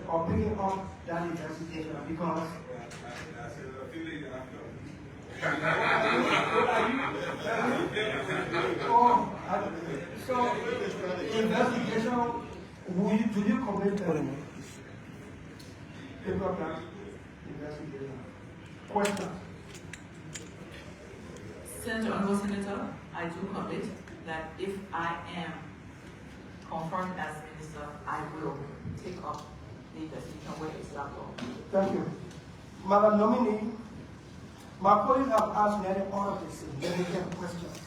Or picking up that investigation because so investigation, do you commit them? Pick up that investigation. Question. Senator, I do commit that if I am confirmed as minister, I will take up the investigation where it's left off. Thank you. Madam Nominee, my colleagues have asked many other significant questions.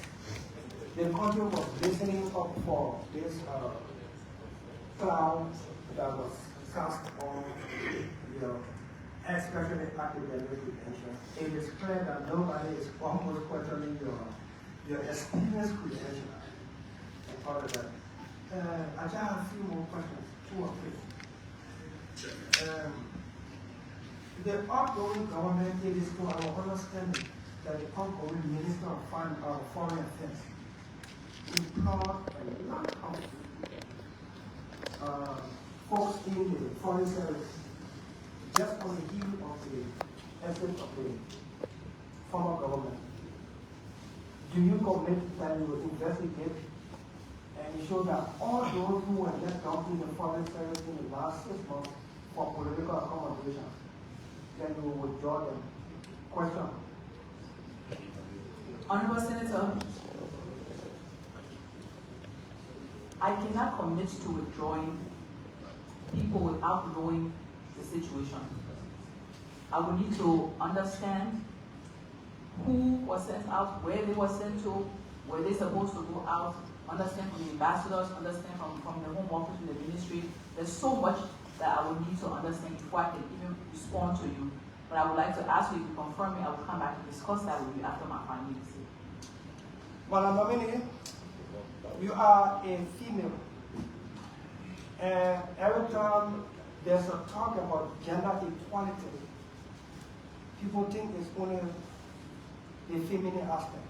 The country was listening up for this cloud that was cast on your especially academic credentials. It is clear that nobody is almost questioning your experience credentials and part of that. I just have a few more questions, 2 or 3. The outgoing government, it is to our understanding that the outgoing Minister of Foreign Affairs employed a lot of folks in the foreign service just on the heel of the essence of the former government. Do you commit that you will investigate and ensure that all those who were let down in the foreign service in the last 6 months for political accommodation, then you will withdraw them? Question. Honorable Senator, I cannot commit to withdrawing people without knowing the situation. I will need to understand who was sent out, where they were sent to, were they supposed to go out, understand from the ambassadors, understand from the Home Office, from the ministry. There's so much that I will need to understand before I can even respond to you. But I would like to ask you to confirm me. I will come back and discuss that with you after my findings. Madam Nominee, you are a female. And every time there's a talk about gender equality, people think it's only the feminine aspect.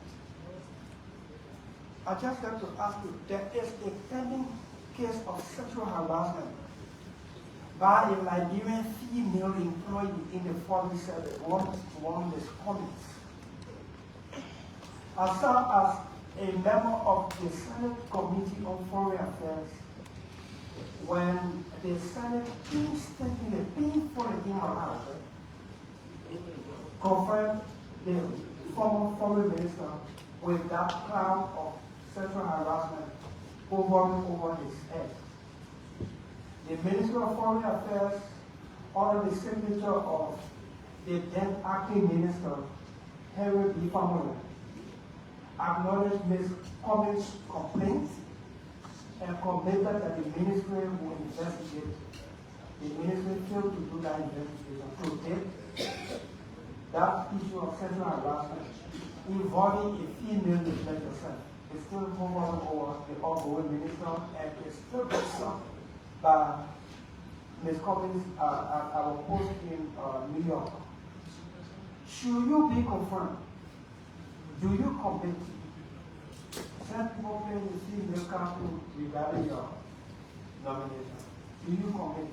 I just have to ask you, there is a pending case of sexual harassment by a Liberian female employee in the foreign service, one is Cummins. As far as a member of the Senate Committee on Foreign Affairs, when the Senate painstakingly, painfully in my house, confirmed the former foreign minister with that cloud of sexual harassment over his head. The Minister of Foreign Affairs, under the signature of the then acting minister, Henry B. Famolo, acknowledged Ms. Cummins' complaint and committed that the ministry will investigate. The ministry failed to do that investigation. To date, that issue of sexual harassment involving a female like yourself is still hovering over the outgoing minister and is still being sought by Ms. Cummins at our post in New York. Should you be confirmed, do you commit send people playing the female council regarding your nomination? Do you commit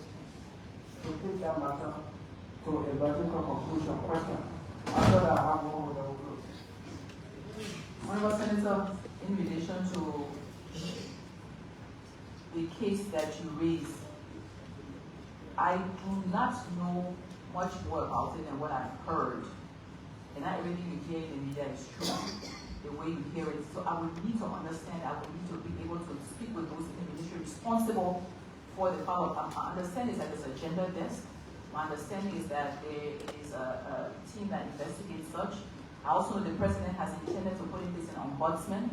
to take that matter to a logical conclusion? Question. After that, I have one more close. Honorable Senator, in relation to the case that you raised, I do not know much more about it than what I've heard. And not everything you hear in the media is true, the way you hear it. So I would need to understand, I would need to be able to speak with those in the ministry responsible for the follow-up. My understanding is that there's a gender desk. My understanding is that there is a team that investigates such. I also know the president has intended to put in place an ombudsman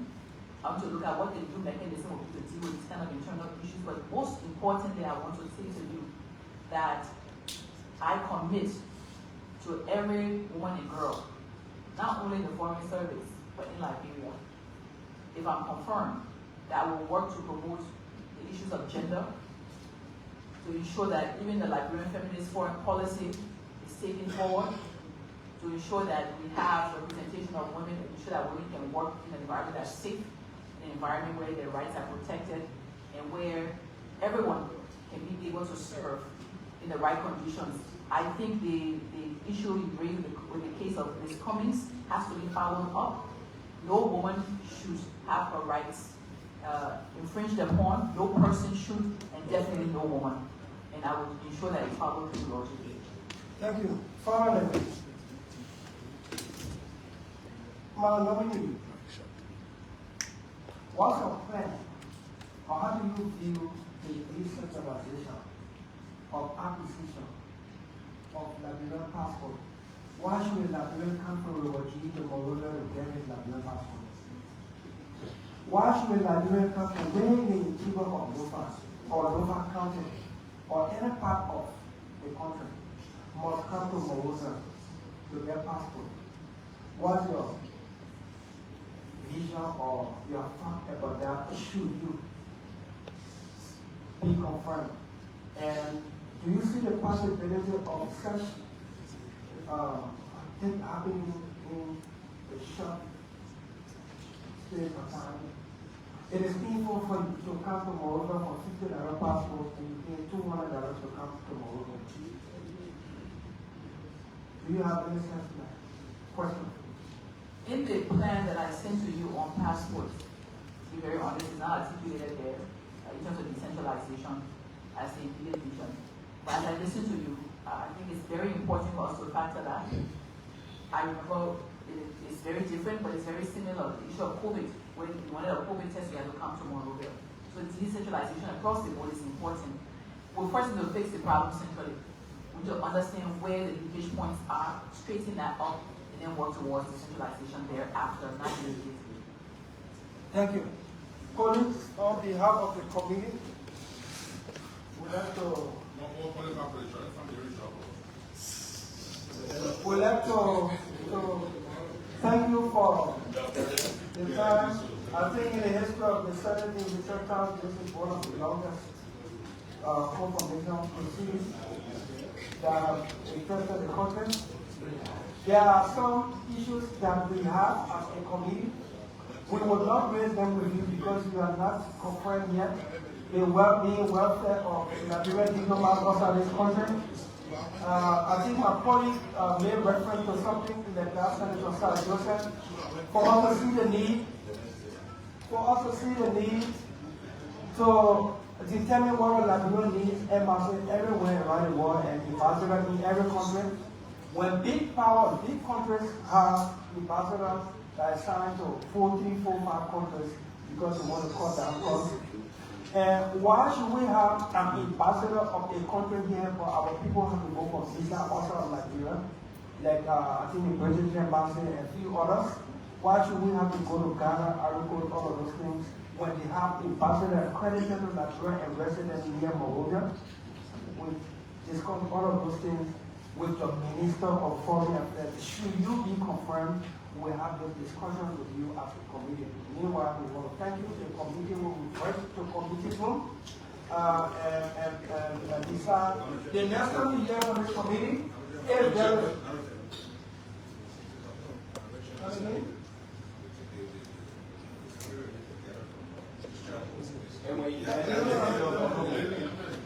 to look at what the new mechanism will be to deal with these kind of internal issues. But most importantly, I want to say to you that I commit to every woman and girl, not only in the foreign service, but in Liberia, if I'm confirmed, that I will work to promote the issues of gender, to ensure that even the Liberian feminist foreign policy is taken forward, to ensure that we have representation of women, and ensure that women can work in an environment that's safe, an environment where their rights are protected, and where everyone can be able to serve in in the right conditions. I think the issue you bring with the case of Ms. Cummings has to be followed up. No woman should have her rights infringed upon. No person should, and definitely no woman. And I will ensure that it's followed through logically. Thank you. Finally, Madam Nominee, what's your plan, or how do you view the decentralization of acquisition of Liberian passport? Why should a Liberian come from Liberia to Monrovia to get his Liberian passport? Why should a Liberian come from where in the people of Lofa or Lofa County or any part of the country must come to Monrovia to get passport? What's your vision or your thought about that? Should you be confirmed? And do you see the possibility of such thing happening in a short space of time? It is painful for you to come to Monrovia for $50 passport and you pay $200 to come to Monrovia. Do you have any sense of that? Question. In the plan that I sent to you on passports, to be very honest, it's not articulated there in terms of decentralization as the immediate vision. But as I listen to you, I think it's very important for us to factor that. I remember it's very different, but it's very similar. The issue of COVID, when you wanted a COVID test, you had to come to Monrovia. So decentralization across the board is important. We'll first need to fix the problem centrally. We need to understand where the leakage points are, straighten that up, and then work towards decentralization thereafter, not immediately. Thank you. Colleagues, on behalf of the committee, we'd like to thank you for the time. I think in the history of the Senate in the third time, this is one of the longest confirmation proceedings that have interested the country. There are some issues that we have as a committee. We will not raise them with you because you are not confirmed yet the well-being, welfare of Liberian diplomats outside this country. I think my colleague made reference to something in the last Senator Sara Joseph. For us to see the need, to determine what Liberia needs embassy everywhere around the world and ambassadors in every country. When big power, big countries have ambassadors that are assigned to 40, 45 countries because they want to cut down costs. And why should we have an ambassador of a country here but our people have to go for visa outside of Liberia? Like I think the British embassy and a few others. Why should we have to go to Ghana, Ivory Coast, all of those things when they have ambassador accredited to Liberia and resident near Monrovia? We discussed all of those things with the Minister of Foreign Affairs. Should you be confirmed, we'll have this discussion with you as a committee. Meanwhile, we want to thank you. The committee will report to committee room and decide. The next time we hear from this committee, if there is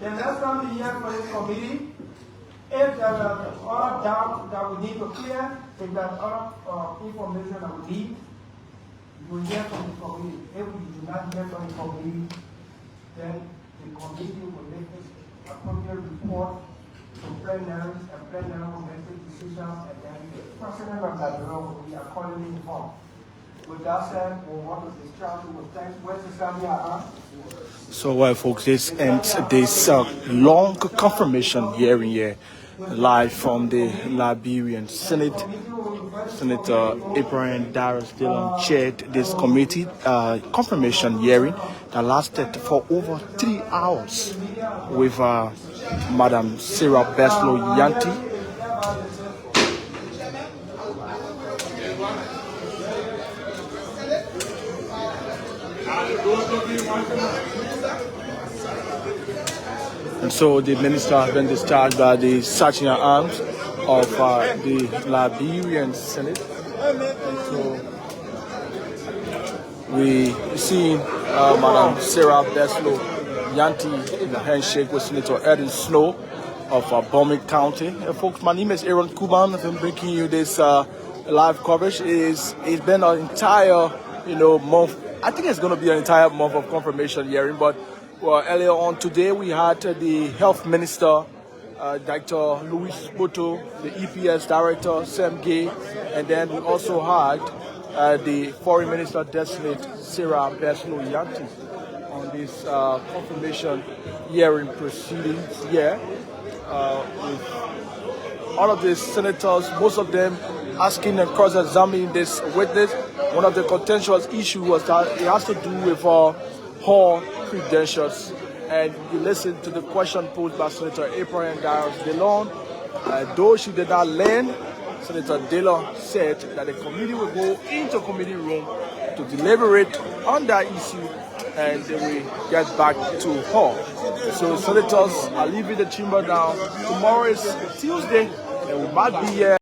the next time we hear from this committee, if there are other doubts that we need to clear, if there are other information that we need, you will hear from the committee. If we do not hear from the committee, then the committee will make its appropriate report to plenary, and plenary will make the decision, and then the president of Liberia will be accordingly informed. With that said, we want to discharge you with thanks. Where's the Sara? So, well, folks, this ends this long confirmation hearing here, live from the Liberian Senate. Senator Abraham Darius Dillon chaired this committee confirmation hearing that lasted for over 3 hours with Madam Sara Beysolow Nyanti. And so the minister has been discharged by the sergeant at arms of the Liberian Senate. And so we see Madam Sara Beysolow Nyanti in a handshake with Senator Edwin Snow of Bombing County. Folks, my name is Aaron Kuban. I've been bringing you this live coverage. It's been an entire, month. I think it's going to be an entire month of confirmation hearing. But earlier on today, we had the Health Minister, Dr. Luis Boto, the EPS Director, Sam Gay, and then we also had the Foreign Minister Designate, Sara Nyanti, on this confirmation hearing proceedings here. With all of the senators, most of them asking and cross-examining this witness. One of the contentious issues was that it has to do with her credentials. And you listen to the question posed by Senator Abraham Dillon. Though she did not land, Senator Dillon said that the committee will go into committee room to deliberate on that issue and they will get back to her. So senators are leaving the chamber now. Tomorrow is Tuesday and we might be here.